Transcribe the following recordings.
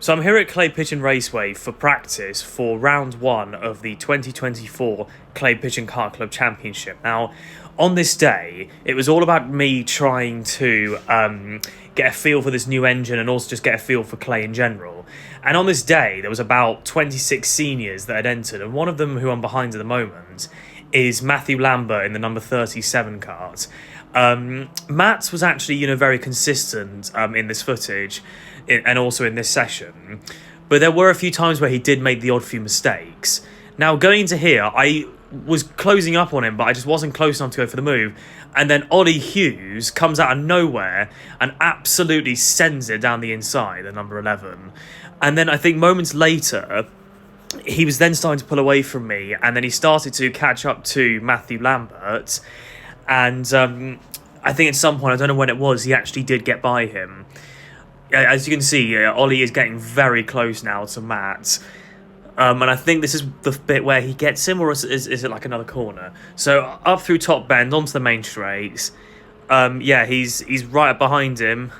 So I'm here at Pigeon Raceway for practice for round 1 of the 2024 Pigeon Kart Club Championship. Now, on this day, it was all about me trying to get a feel for this new engine and also just get a feel for clay in general. And on this day, there was about 26 seniors that had entered, and one of them, who I'm behind at the moment, is Matthew Lambert in the number 37 kart. Matt was actually, very consistent in this footage and also in this session, but there were a few times where he did make the odd few mistakes. Now, going into here, I was closing up on him, but I just wasn't close enough to go for the move, and then Ollie Hughes comes out of nowhere and absolutely sends it down the inside, the number 11. And then I think moments later, he was then starting to pull away from me, and then he started to catch up to Matthew Lambert, and I think at some point, I don't know when it was, he actually did get by him. As you can see, Ollie is getting very close now to Matt, and I think this is the bit where he gets him, or is it like another corner? So up through top bend, onto the main straight. He's right behind him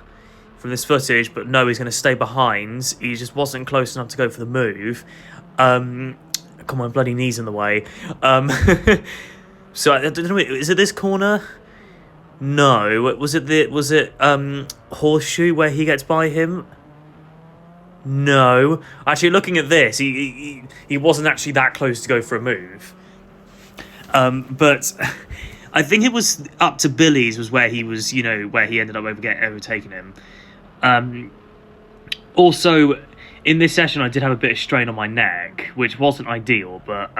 from this footage, but no, he's going to stay behind. He just wasn't close enough to go for the move. Come on, bloody knees in the way. So I don't know, is it this corner? No, was it horseshoe where he gets by him? No, actually, looking at this, he wasn't actually that close to go for a move. But I think it was up to Billy's was where he was, where he ended up overtaking him. Also, in this session, I did have a bit of strain on my neck, which wasn't ideal, but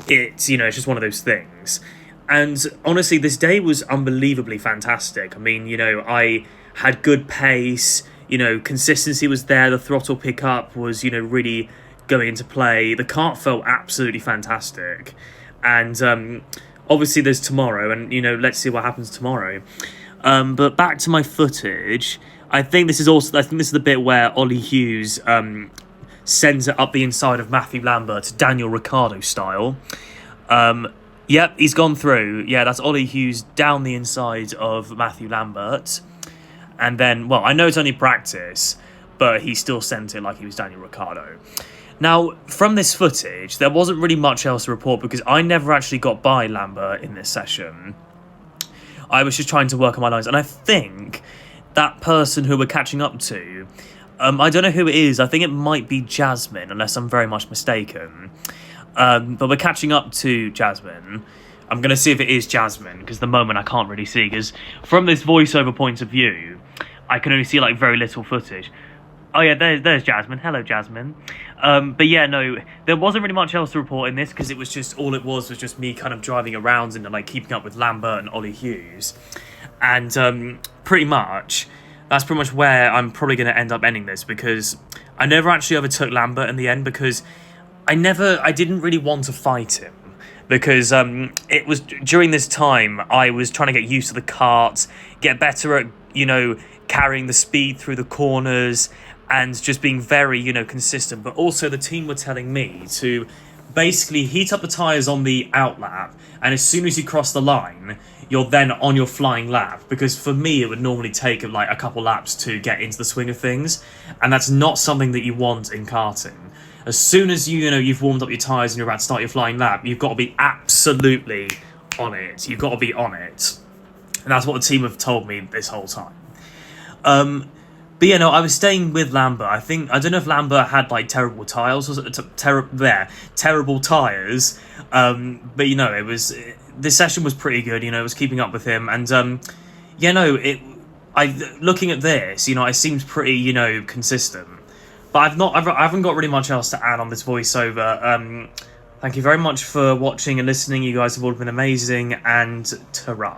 it's just one of those things. And honestly, this day was unbelievably fantastic. I mean, I had good pace, consistency was there, the throttle pickup was, really going into play. The kart felt absolutely fantastic. And obviously there's tomorrow, and, let's see what happens tomorrow. But back to my footage, I think this is the bit where Ollie Hughes sends it up the inside of Matthew Lambert, Daniel Ricciardo style. Yep, he's gone through. Yeah, that's Ollie Hughes down the inside of Matthew Lambert. And then, well, I know it's only practice, but he still sent it like he was Daniel Ricciardo. Now, from this footage, there wasn't really much else to report because I never actually got by Lambert in this session. I was just trying to work on my lines. And I think that person who we're catching up to, I don't know who it is. I think it might be Jasmine, unless I'm very much mistaken. But we're catching up to Jasmine. I'm going to see if it is Jasmine, because at the moment I can't really see, because from this voiceover point of view, I can only see like very little footage. Oh yeah, there's Jasmine. Hello, Jasmine. But yeah, no, there wasn't really much else to report in this, because it was just, all it was just me kind of driving around and like keeping up with Lambert and Ollie Hughes. And pretty much, that's pretty much where I'm probably going to end up ending this, because I never actually overtook Lambert in the end, because I didn't really want to fight him, because it was during this time I was trying to get used to the kart, get better at, carrying the speed through the corners and just being very, consistent. But also the team were telling me to basically heat up the tyres on the out lap, and as soon as you cross the line, you're then on your flying lap, because for me it would normally take like a couple laps to get into the swing of things, and that's not something that you want in karting. As soon as you've warmed up your tyres and you're about to start your flying lap, you've got to be absolutely on it. You've got to be on it. And that's what the team have told me this whole time. But I was staying with Lambert. I don't know if Lambert had like terrible tyres, was it terrible tyres. But it was, this session was pretty good. It was keeping up with him, and looking at this, it seems pretty consistent. But I haven't got really much else to add on this voiceover. Thank you very much for watching and listening. You guys have all been amazing, and ta-ra.